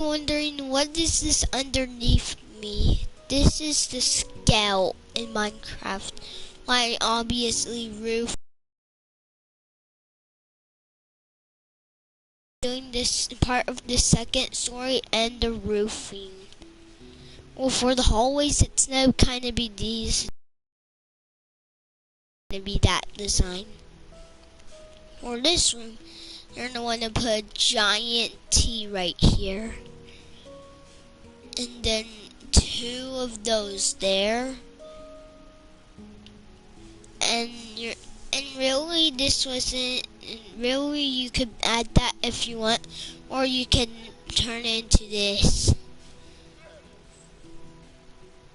Wondering what is this underneath me? This is the scout in Minecraft. My obviously roof. Doing this part of the second story and the roofing. Well, for the hallways, it's now kind of be these. Gonna be that design. For this room, you're gonna want to put a giant T right here, and then 2 of those there. And really this wasn't really, you could add that if you want, or you can turn it into this.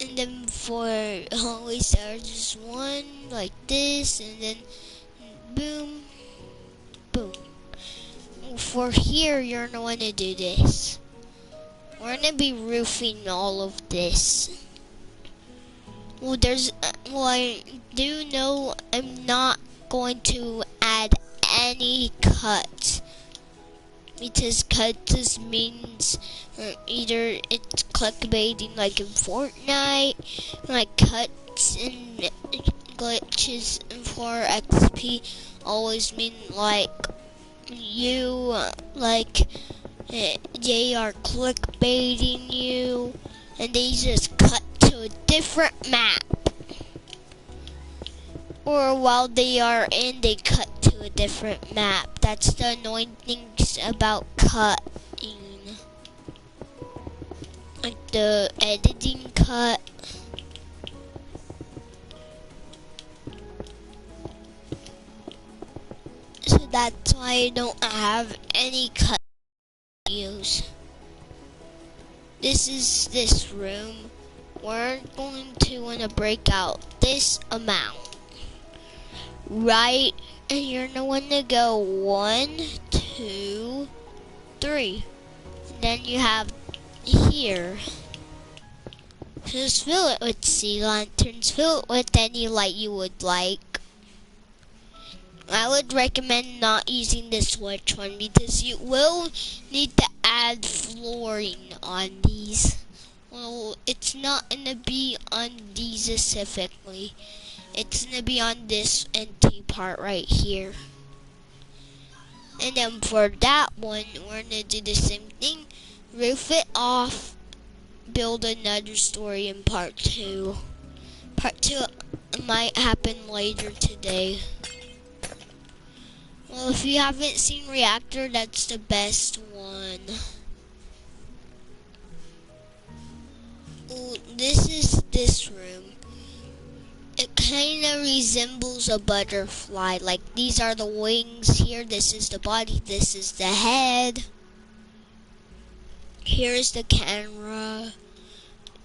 And then for hallways there's just 1 like this, and then boom, boom. For here you're gonna want to do this. We're gonna be roofing all of this. Well, I do know I'm not going to add any cuts, because cut just means either it's clickbaiting like in Fortnite, like cuts and glitches for XP always mean like you they are clickbaiting you, and they just cut to a different map, or while they are in, they cut to a different map. That's the annoying things about cutting, like the editing cut. So that's why I don't have any cut videos. This is this room. We're going to want to break out this amount, right? And you're gonna want to go 1, 2, 3. Then you have here. Just fill it with sea lanterns. Fill it with any light you would like. I would recommend not using the switch one, because you will need to add flooring on these. Well, it's not gonna be on these specifically. It's gonna be on this empty part right here. And then for that one, we're gonna do the same thing. Roof it off. Build another story in part 2. Part 2 might happen later today. Well, if you haven't seen Reactor, that's the best one. Well, this is this room. It kind of resembles a butterfly. Like, these are the wings here. This is the body. This is the head. Here's the camera.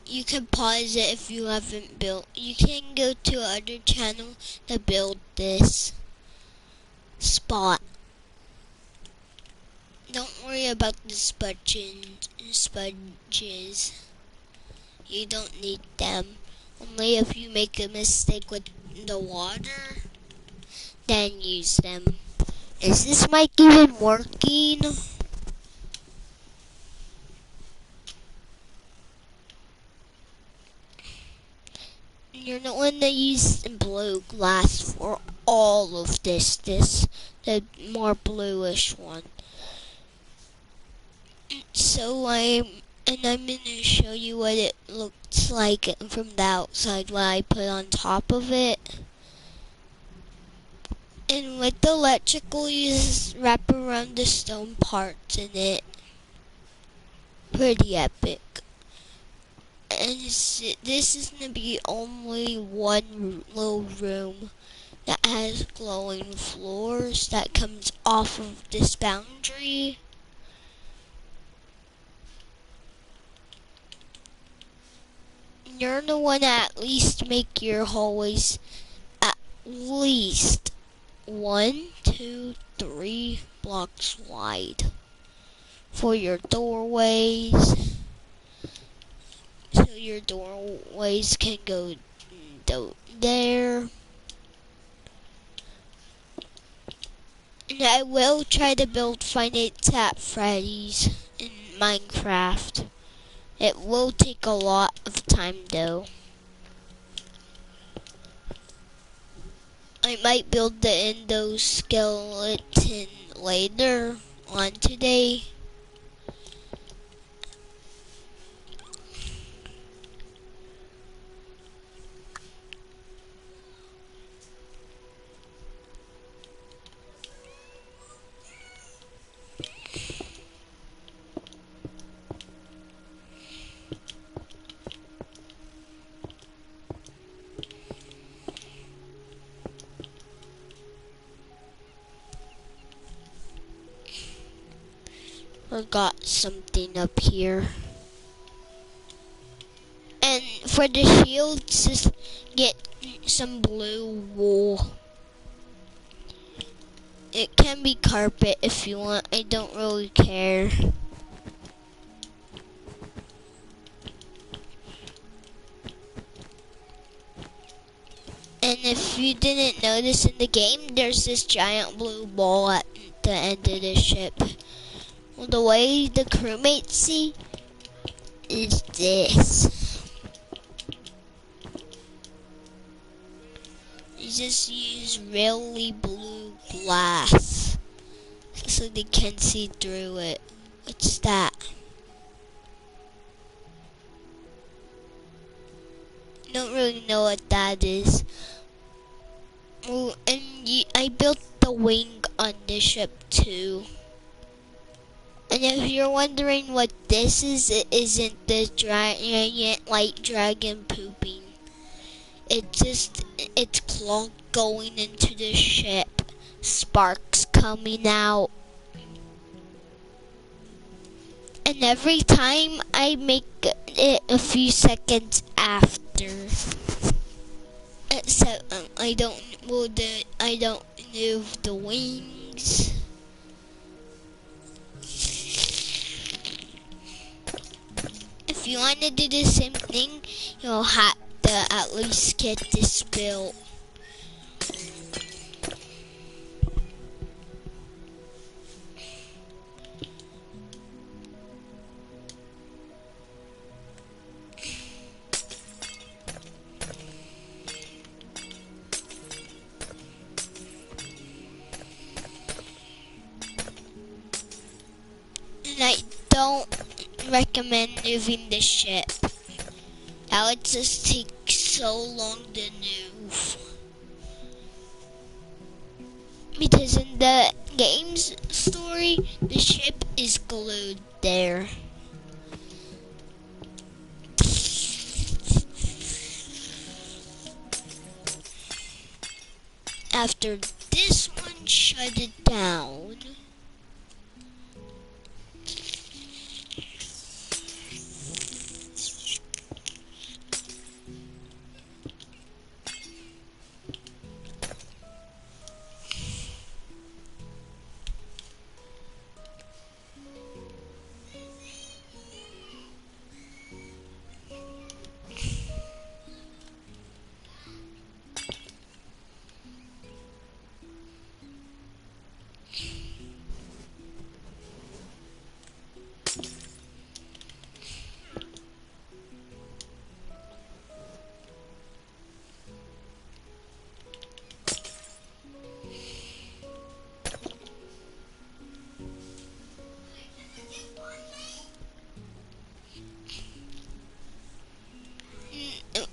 You can pause it if you haven't built. You can go to other channel to build this spot. Don't worry about the sponges. You don't need them. Only if you make a mistake with the water, then use them. Is this mic even working? You're not going to use blue glass for all of this. The more bluish one. So I'm going to show you what it looks like from the outside, what I put on top of it. And with the electrical, you just wrap around the stone parts in it. Pretty epic. And this is going to be only one little room that has glowing floors that comes off of this boundary. You're the one to at least make your hallways at least 1, 2, 3 blocks wide for your doorways. So your doorways can go there. And I will try to build Five Nights at Freddy's in Minecraft. It will take a lot of time though. I might build the endoskeleton later on today. Forgot something up here. And for the shields, just get some blue wool. It can be carpet if you want. I don't really care. And if you didn't notice in the game, there's this giant blue ball at the end of the ship. Well, the way the crewmates see is this. You just use really blue glass so they can see through it. What's that? Don't really know what that is. Oh, and I built the wing on the ship too. And if you're wondering what this is, it isn't the giant white dragon pooping. It's claw going into the ship. Sparks coming out. And every time I make it a few seconds after. Except I don't move the wings. If you want to do the same thing, you'll have to at least get this built. And I don't recommend moving the ship. That would just take so long to move. Because in the game's story, the ship is glued there. After this one shut it down,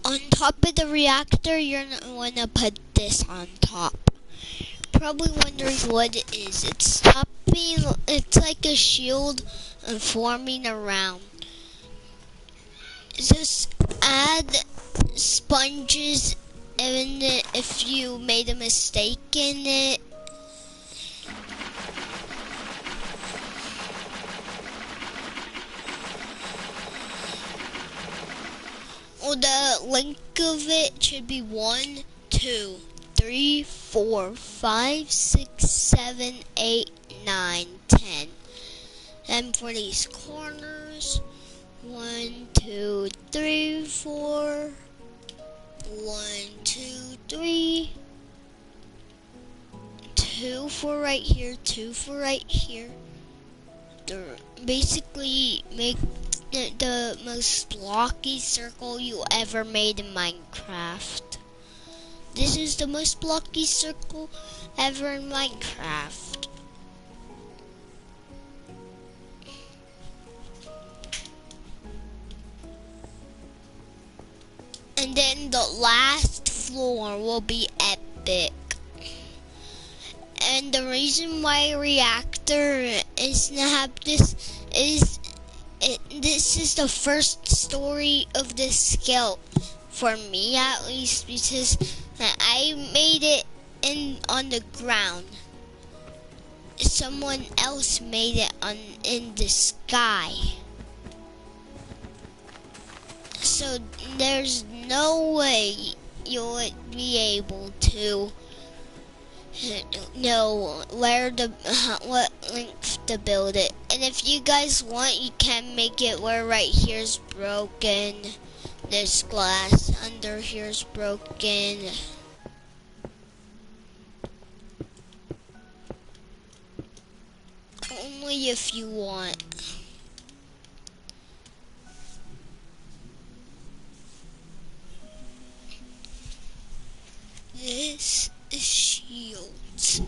on top of the reactor, you're gonna wanna put this on top. Probably wondering what it is. It's like a shield forming around. Just add sponges, and if you made a mistake in it, well, the length of it should be 1, 2, 3, 4, 5, 6, 7, 8, 9, 10. And for these corners, 1, 2, 3, 4. 1, 2, 3. 2 for right here, 2 for right here. Basically, make the most blocky circle you ever made in Minecraft. This is the most blocky circle ever in Minecraft. And then the last floor will be epic. And the reason why reactor is to have this is this is the first story of this skill for me, at least, because I made it on the ground. Someone else made it in the sky. So there's no way you would be able to know what length to build it. And if you guys want, you can make it where right here's broken, this glass under here's broken. Only if you want. This is shields.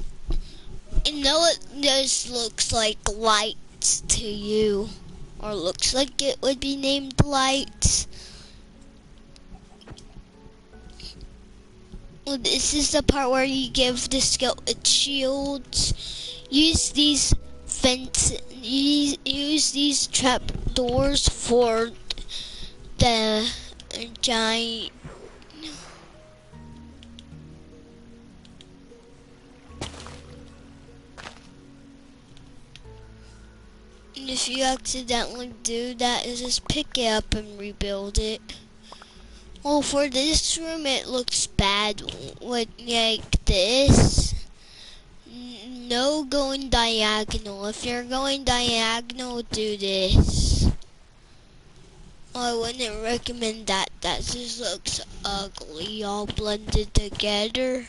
I know it just looks like lights to you, or looks like it would be named lights. Well, this is the part where you give the skeleton shields. Use these use these trap doors for the giant. And if you accidentally do that, just pick it up and rebuild it. Well, for this room, it looks bad with like this. No going diagonal. If you're going diagonal, do this. I wouldn't recommend that. That just looks ugly, all blended together.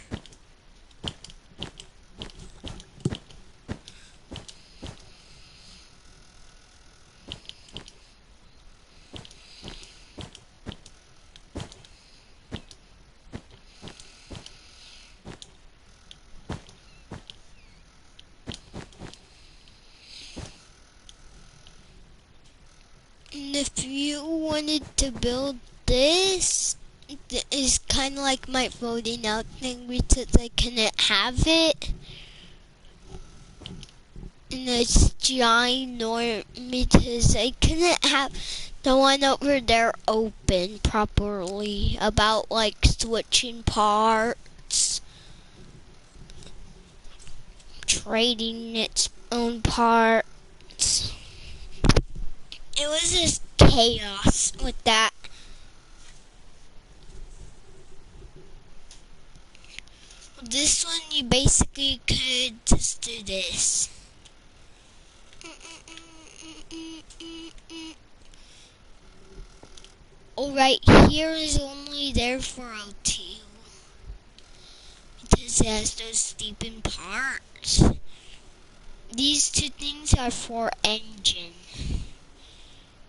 And if you wanted to build this, is kind of like my voting out thing because I couldn't have it. And it's ginormous because I couldn't have the one over there open properly about like switching parts, trading its own parts. It was just chaos with that. This one, you basically could just do this. Alright, here is only there for O2. Because it has those steepened parts. These two things are for engine.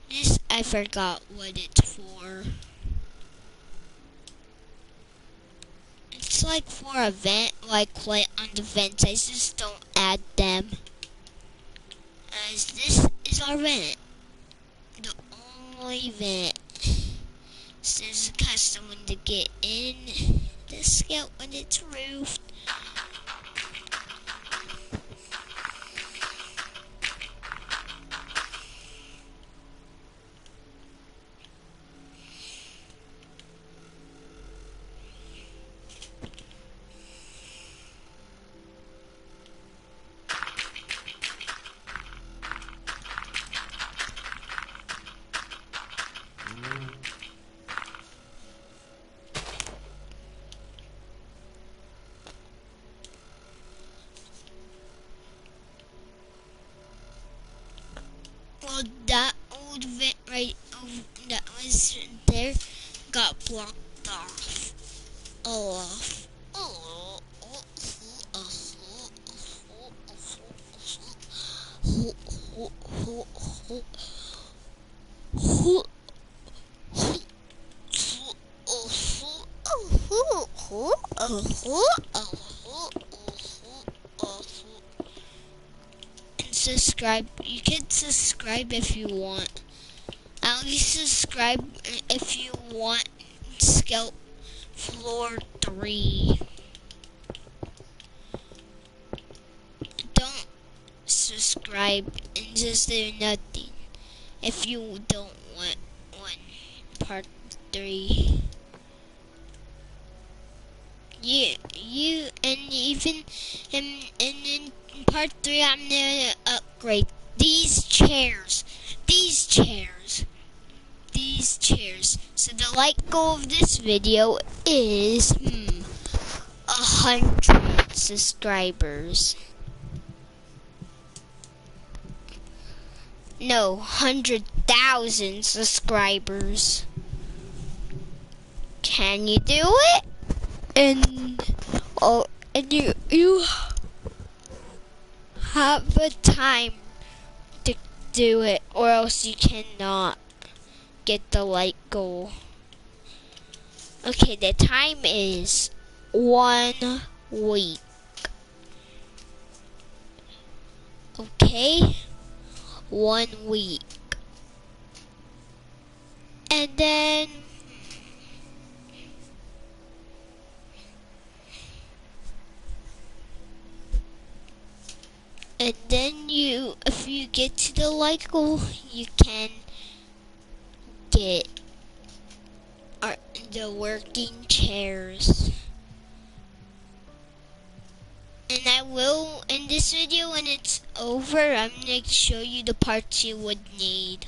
This, I forgot what it's for. It's like for a vent, like on the vents. I just don't add them. As this is our vent. The only vent. So there's a custom one to get in the scout when it's roofed. Well, that old vent right over, that was there got blocked off. And subscribe. You can subscribe if you want. At least subscribe if you want Scout Floor 3. Don't subscribe and just do nothing if you don't want part 3. You and even in part 3 I'm gonna upgrade these chairs. So the like goal of this video is 100 subscribers. No, 100,000 subscribers. Can you do it? And you have a time to do it, or else you cannot get the like goal. Okay, the time is 1 week. Okay, 1 week. And then if you get to the like goal, you can get the working chairs. And I will, in this video when it's over, I'm going to show you the parts you would need.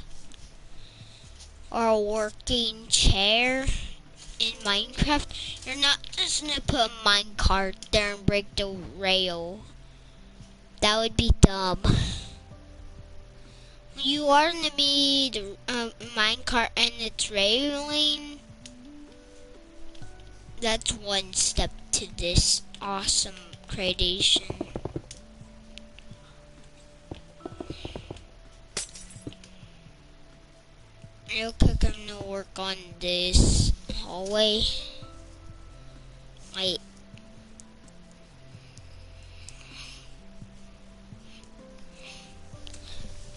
Or a working chair in Minecraft. You're not just going to put a minecart there and break the rail. That would be dumb. You are going to need a minecart and its railing. That's one step to this awesome creation. Real quick, I'm going to work on this hallway. Wait.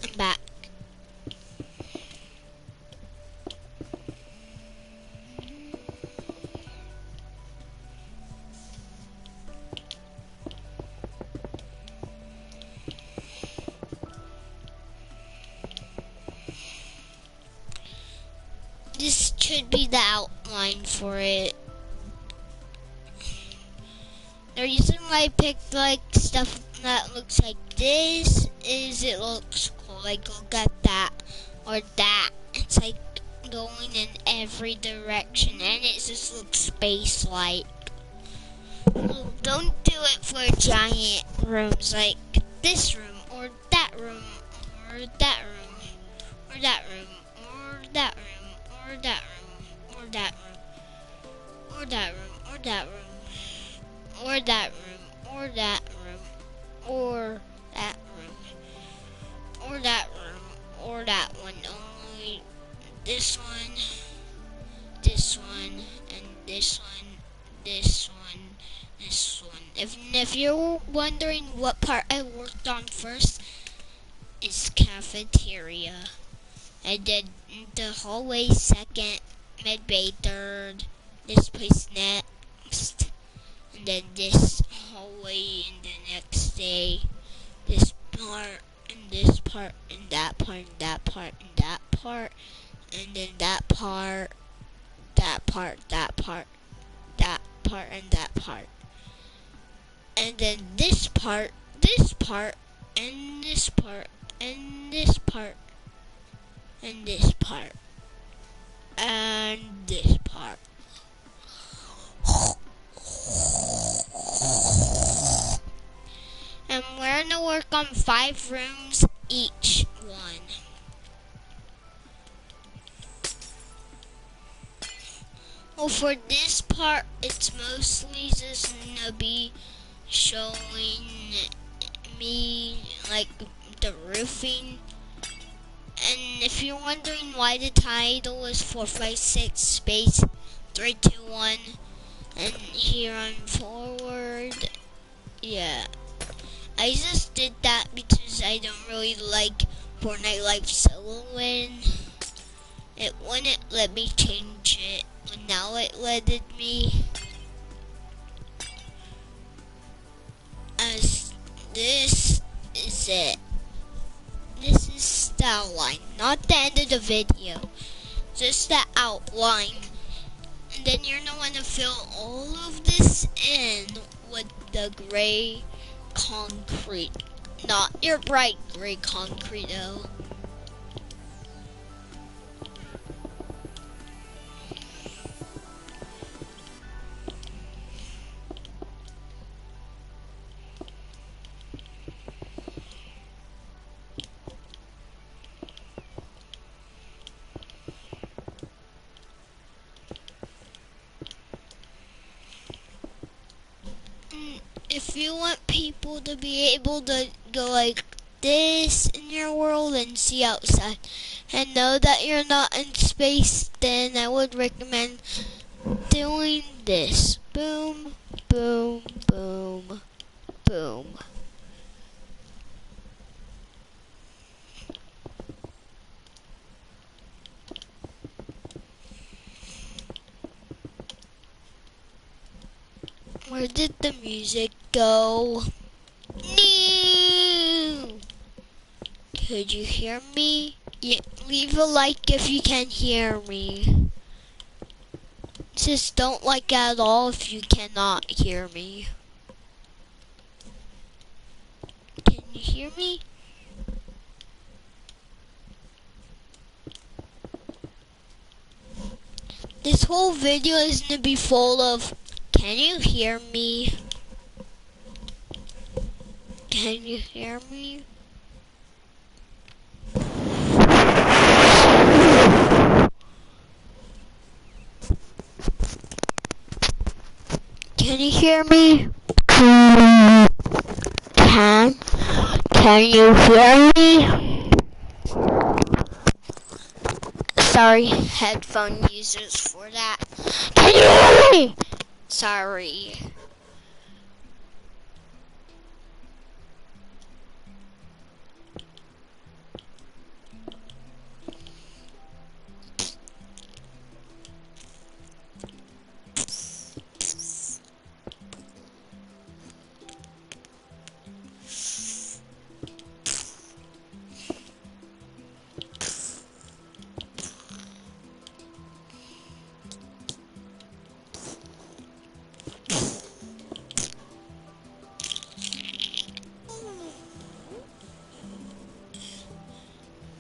I'm back. This should be the outline for it. The reason why I picked like stuff that looks like this is it looks cool. Like look at that or that. It's like going in every direction and it just looks space-like. Don't do it for giant rooms like this room or that room or that room or that room or that room or that room or that room or that room or that room or that room or that room or that room or that room or that one. Only this one, this one, and this one, this one, this one. If you're wondering what part I worked on first, it's cafeteria. I did the hallway second, medbay third, this place next, and then this hallway in the next day, this part, and this part, and that part, and that part, and that part, and then that part, that part, that part, that part, and that part. And then this part, and this part, and this part, and this part, and this part. And we're gonna work on 5 rooms each one. Well, for this part, it's mostly just gonna be showing me like the roofing. And if you're wondering why the title is 456 space 321, And here on forward, yeah. I just did that because I don't really like Fortnite Live Solo Win. It wouldn't let me change it, but now it letted me. As this is it. This is the outline, not the end of the video. Just the outline. And then you're going to fill all of this in with the gray concrete. Not your bright gray concrete though. If you want people to be able to go like this in your world and see outside and know that you're not in space, then I would recommend doing this. Boom, boom, boom, boom. Where did the music go? No! Could you hear me? Yeah, leave a like if you can hear me. Just don't like at all if you cannot hear me. Can you hear me? This whole video is gonna be full of, can you hear me? Can you hear me? Can you hear me? Can you hear me? Sorry, headphone users for that. Can you hear me? Sorry.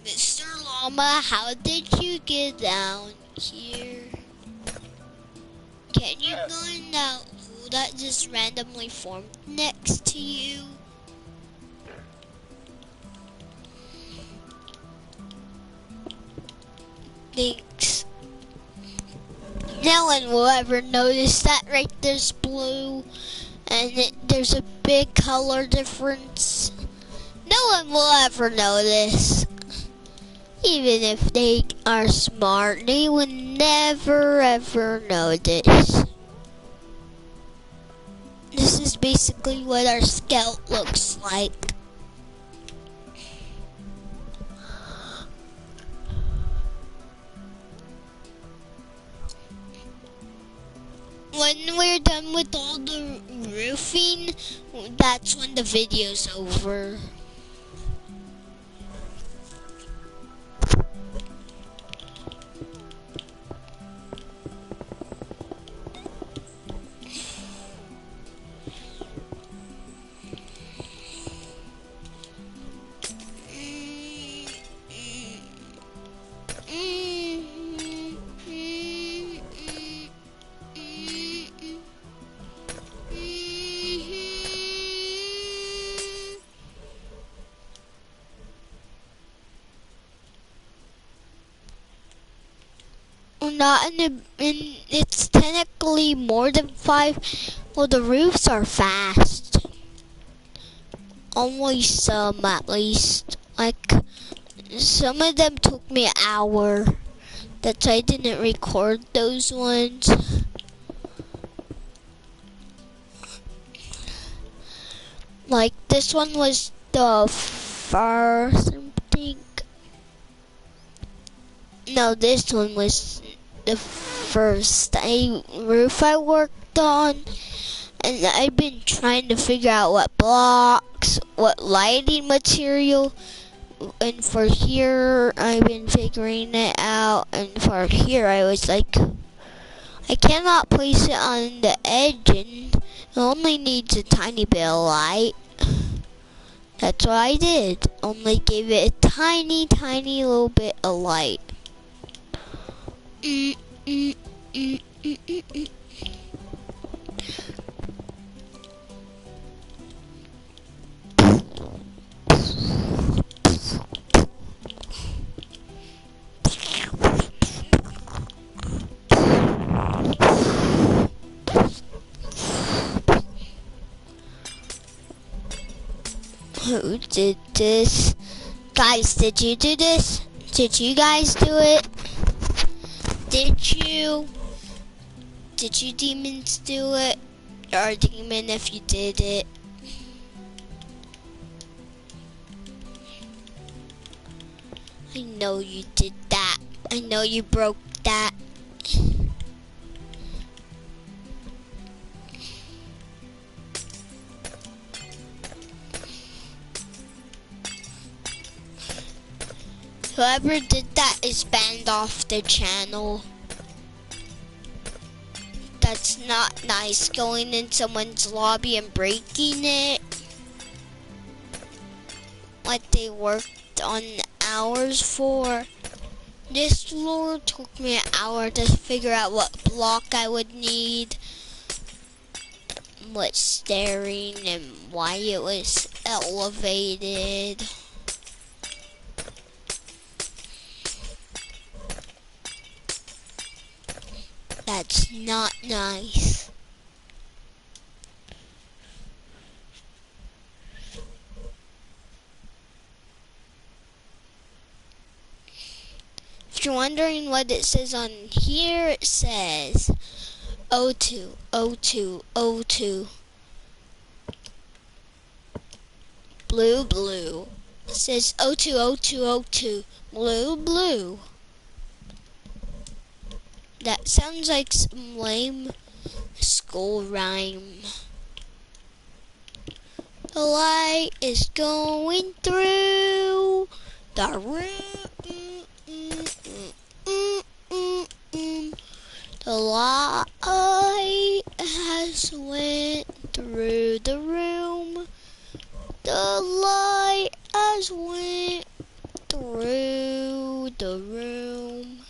Mr. Llama, how did you get down here? Can you go in that hole that just randomly formed next to you? Thanks. No one will ever notice that right there's blue and there's a big color difference. No one will ever notice. Even if they are smart, they would never ever notice. This is basically what our scout looks like. When we're done with all the roofing, that's when the video's over. Not it's technically more than 5. Well, the roofs are fast. Only some, at least. Like, some of them took me an hour. That's why I didn't record those ones. Like this one was the first, I think. No, this one was the first roof I worked on. And I've been trying to figure out what blocks, what lighting material, and for here I've been figuring it out, and for here I was like, I cannot place it on the edge, and it only needs a tiny bit of light. That's what I did, only gave it a tiny little bit of light. Mm, mm, mm, mm, mm, mm. Who did this? Guys, did you do this? Did you guys do it? Did you? Did you demons do it? Or demon if you did it? I know you did that. I know you broke that. Whoever did that is banned off the channel. That's not nice, going in someone's lobby and breaking it. Like they worked on hours for. This lure took me an hour to figure out what block I would need, what staring, and why it was elevated. That's not nice. If you're wondering what it says on here, it says O2, O2, O2. Blue, blue. It says O2, O2, O2. Blue, blue. That sounds like some lame school rhyme. The light is going through the room. The light has went through the room. The light has went through the room.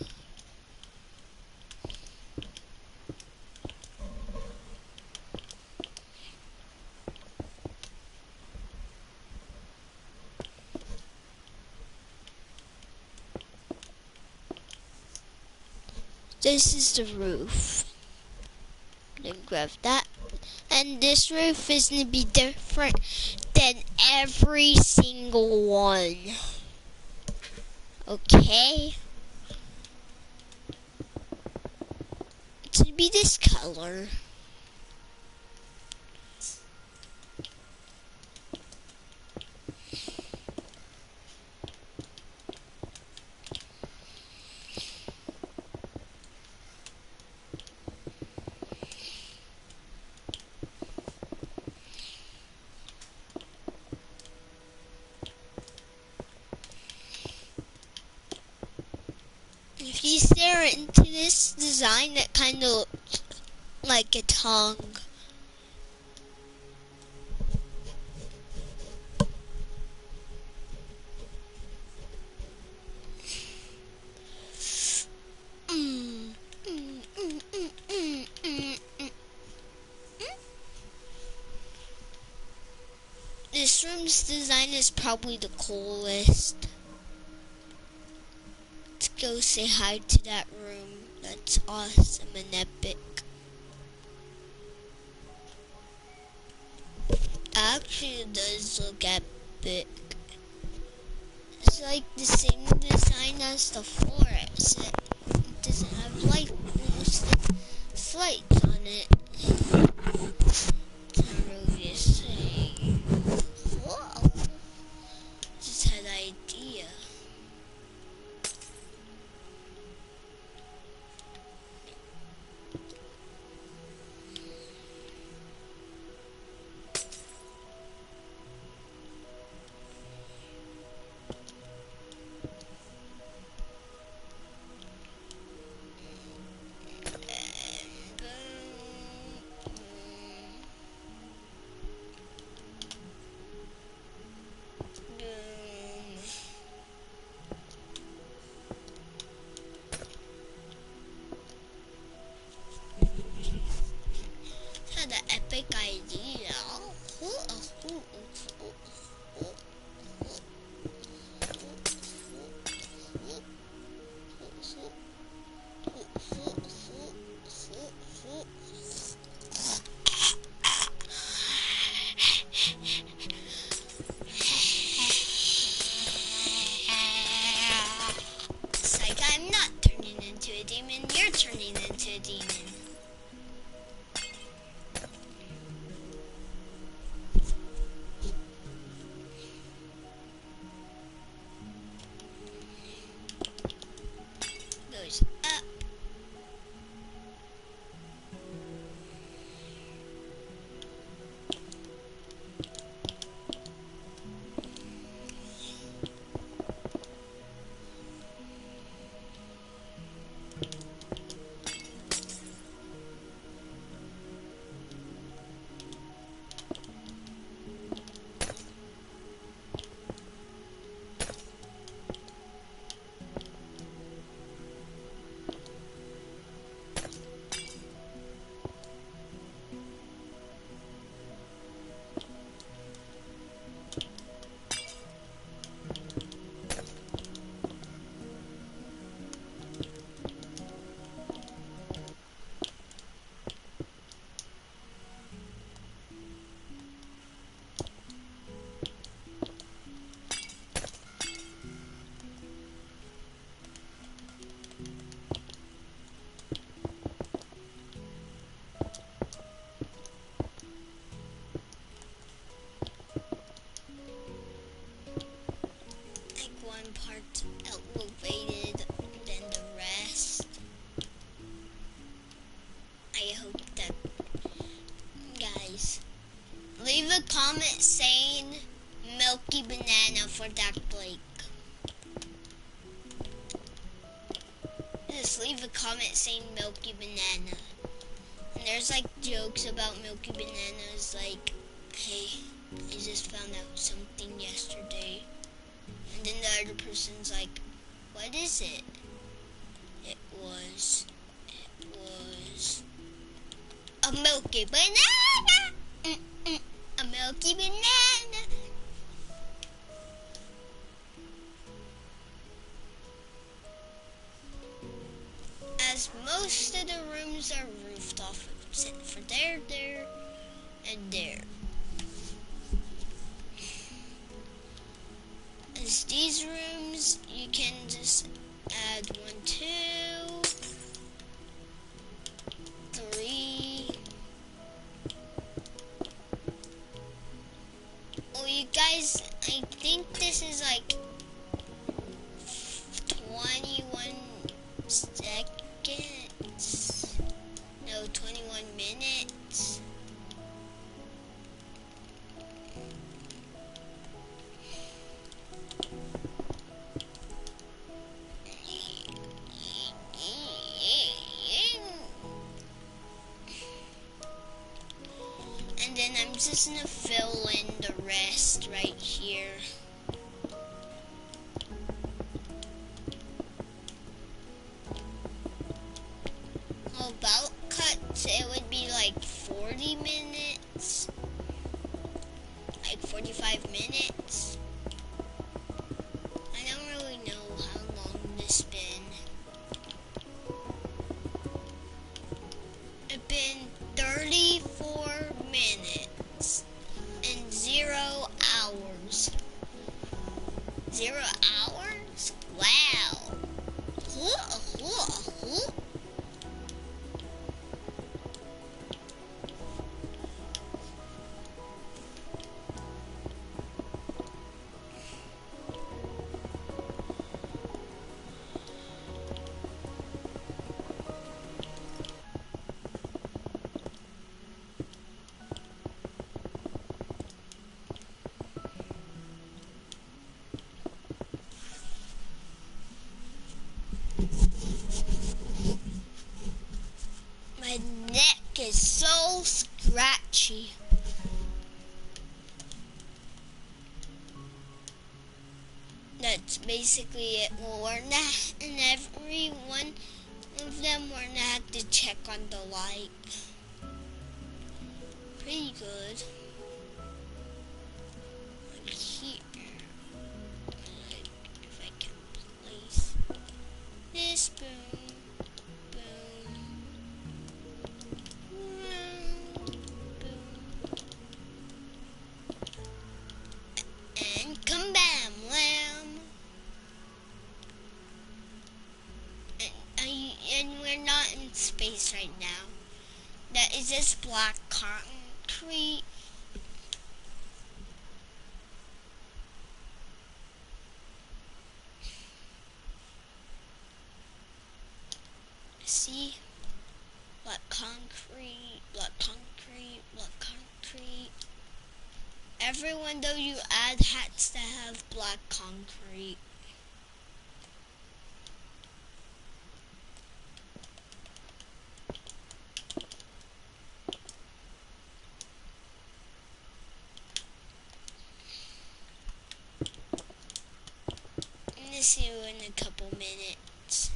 This is the roof. Then grab that. And this roof is going to be different than every single one. Okay? It's going to be this color. If you stare into this design, it kind of looks like a tongue. This room's design is probably the coolest. Let's go say hi to that room. That's awesome and epic. Actually, it does look epic. It's like the same design as the forest. It doesn't have light, lights on it. Can't really say. It's like I'm not turning into a demon, you're turning into a demon. Goes up. One part elevated than the rest. I hope that, guys, leave a comment saying Milky Banana for Dark Blake. Just leave a comment saying Milky Banana. And there's like jokes about Milky Bananas, like, hey, I just found out something yesterday. And then the other person's like, what is it? It was a Milky Banana! A Milky Banana! As most of the rooms are roofed off except for there, and there. As these rooms, you can just add 1, 2, 3. Oh, you guys, I think this is like 21 seconds. No, 21 minutes. And then I'm just gonna fill in the rest right here. About cuts, it would be like 40 minutes. Like 45 minutes. I don't really know how long this been. It's been 34 minutes and 0 hours. 0 hours? Wow. My neck is so scratchy. That's basically it. Well, we're not, and every one of them we're gonna have to check on the light. Pretty good. Like here. If I can place this, boom, boom. and we're not in space right now. That is just black concrete. See? Black concrete, black concrete, black concrete. Every window you add has to have black concrete. I'm gonna see you in a couple minutes.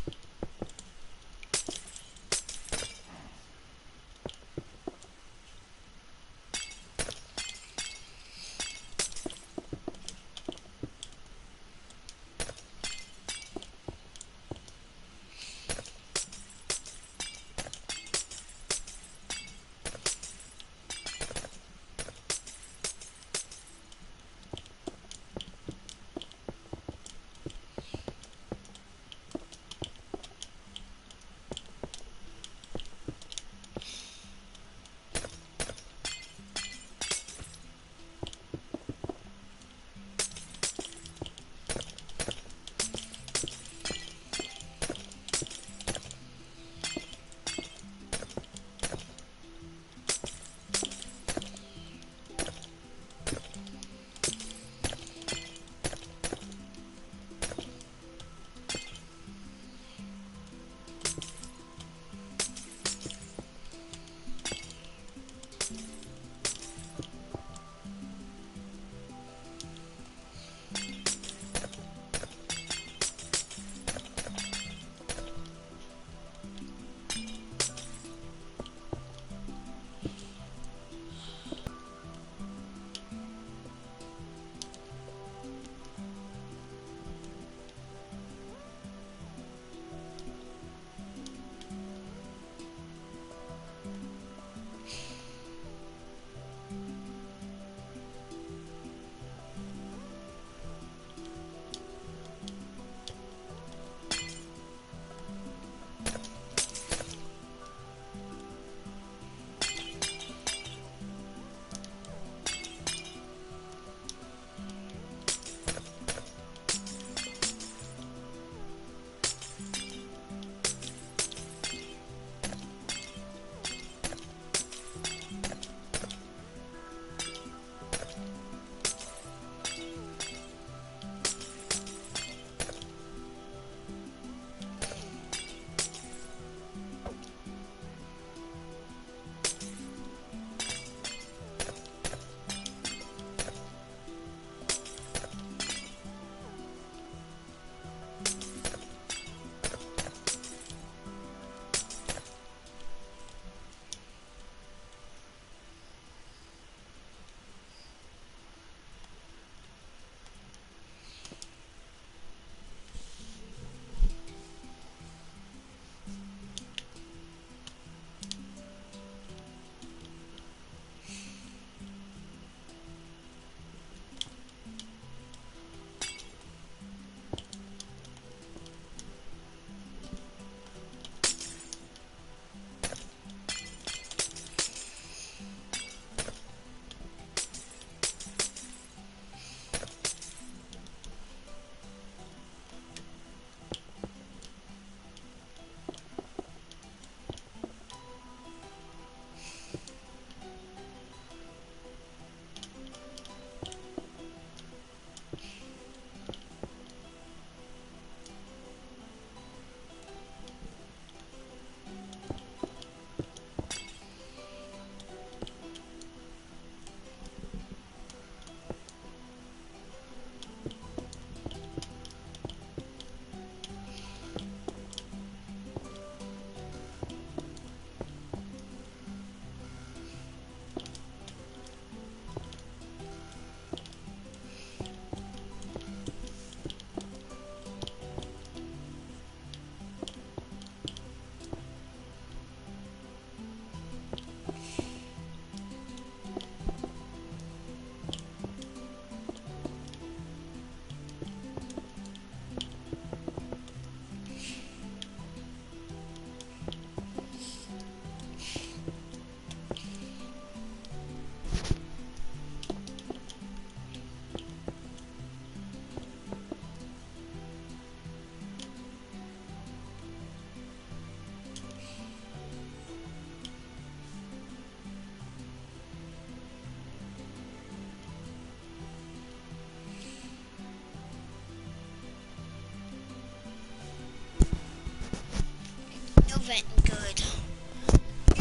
vent good.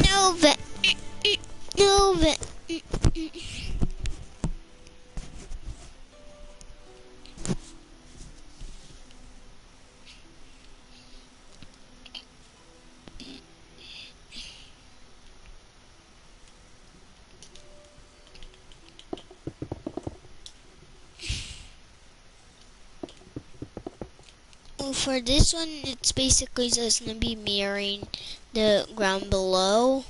No vent. No vent. Well, for this one, it's basically just gonna be mirroring the ground below.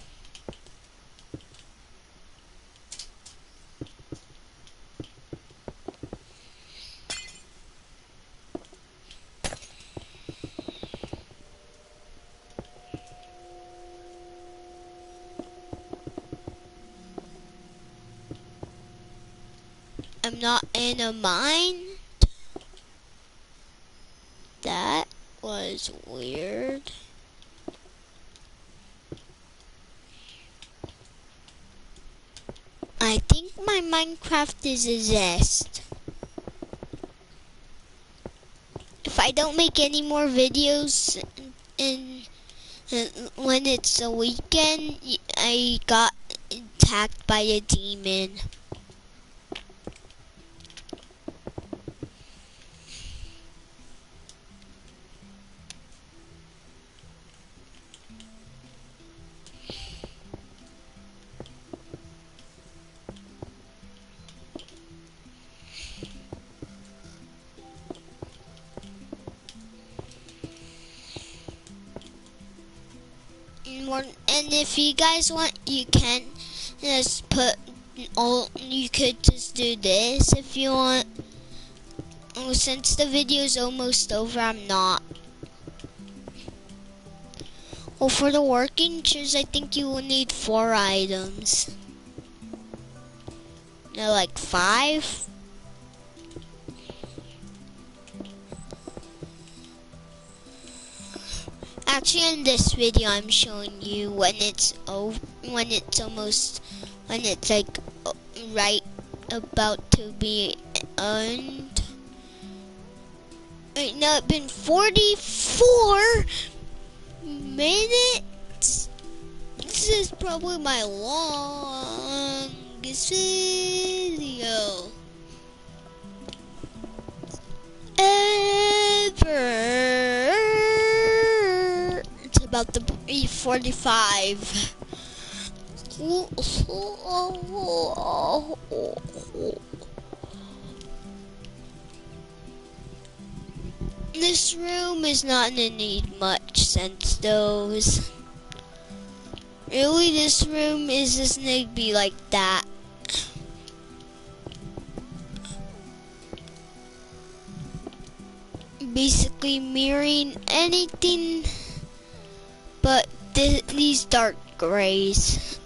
I'm not in a mine. That was weird. I think my Minecraft is a zest. If I don't make any more videos and when it's a weekend, I got attacked by a demon. And if you guys want, you can just put all. You could just do this if you want. Oh, since the video's almost over, I'm not. Well, for the working chairs, I think you will need 4 items. No, like 5. Actually, in this video, I'm showing you when it's like right about to be earned. Right now, it's been 44 minutes. This is probably my longest video ever. It's about to be 45. This room is not gonna need much sense those. Really, this room is just gonna be like that. Basically mirroring anything but these dark grays.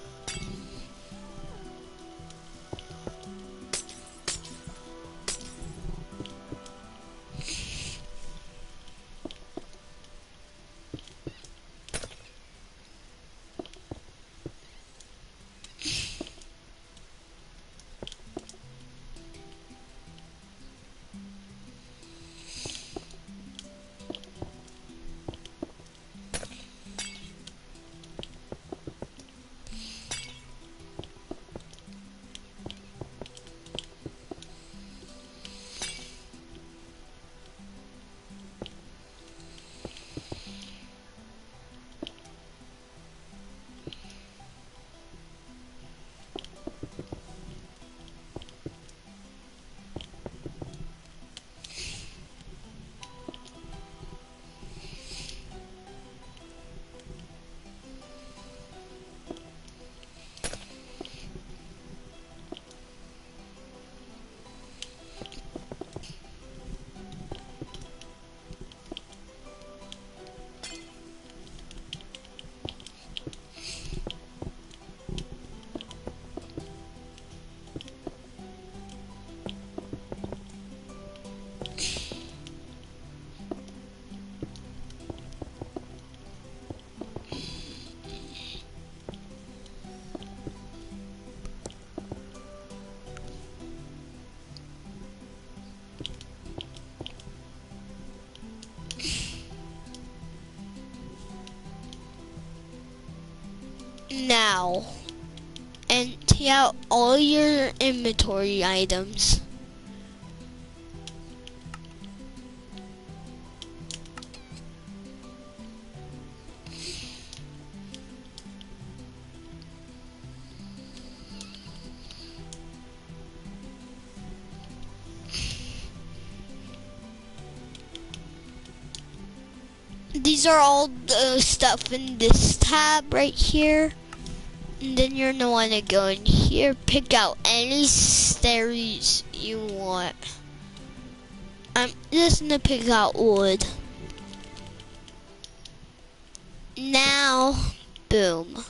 Now, empty out all your inventory items. These are all the stuff in this tab right here. And then you're gonna wanna go in here, pick out any stairs you want. I'm just gonna pick out wood. Now, boom.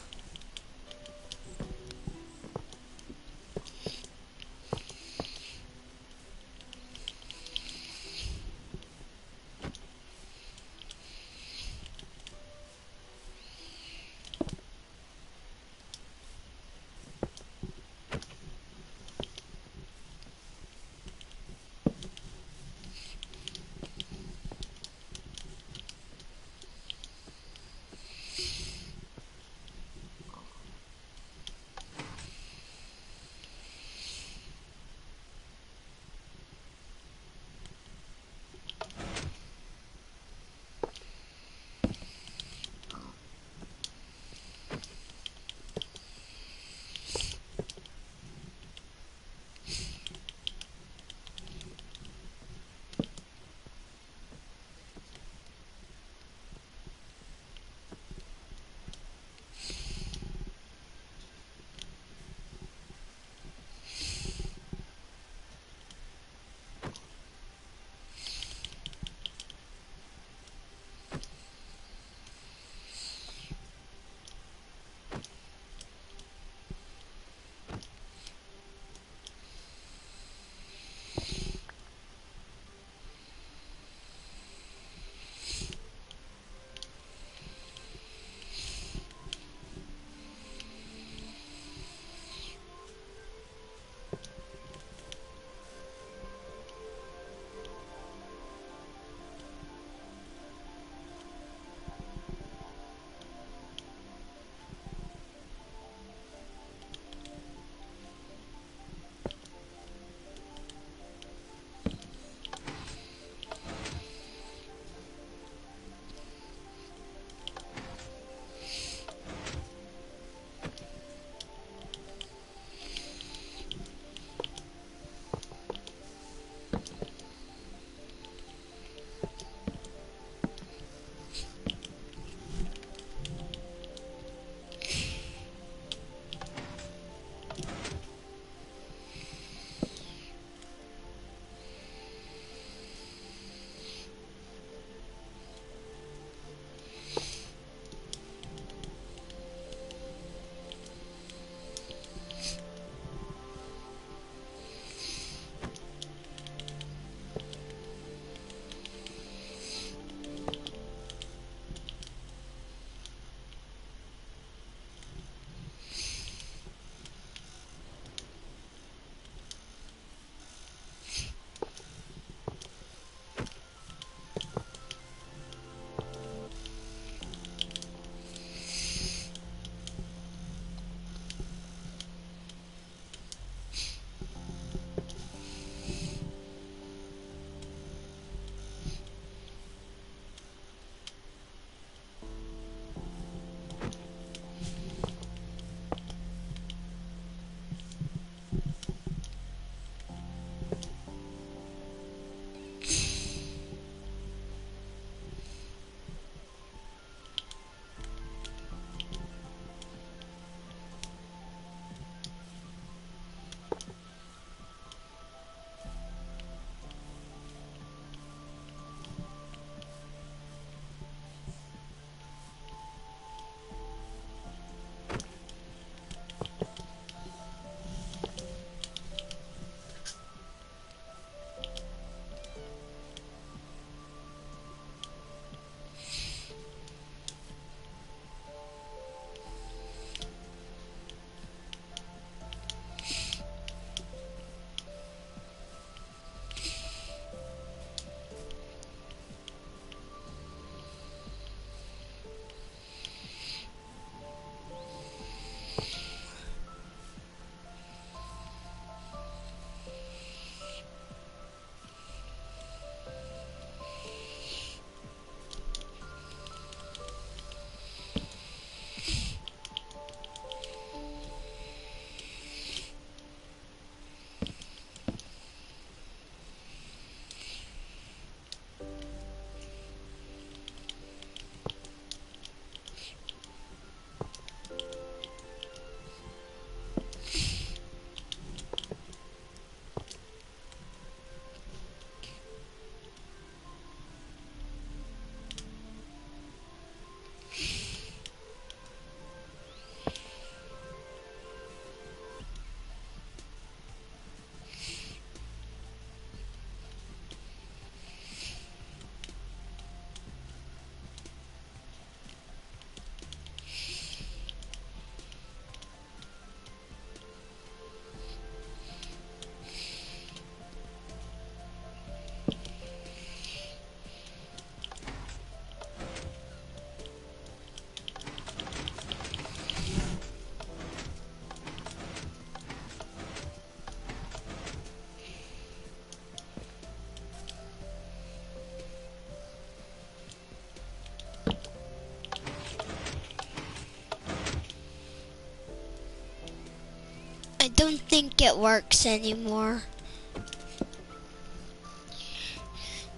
I don't think it works anymore.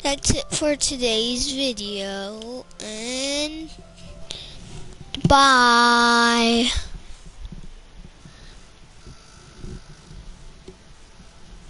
That's it for today's video, and bye.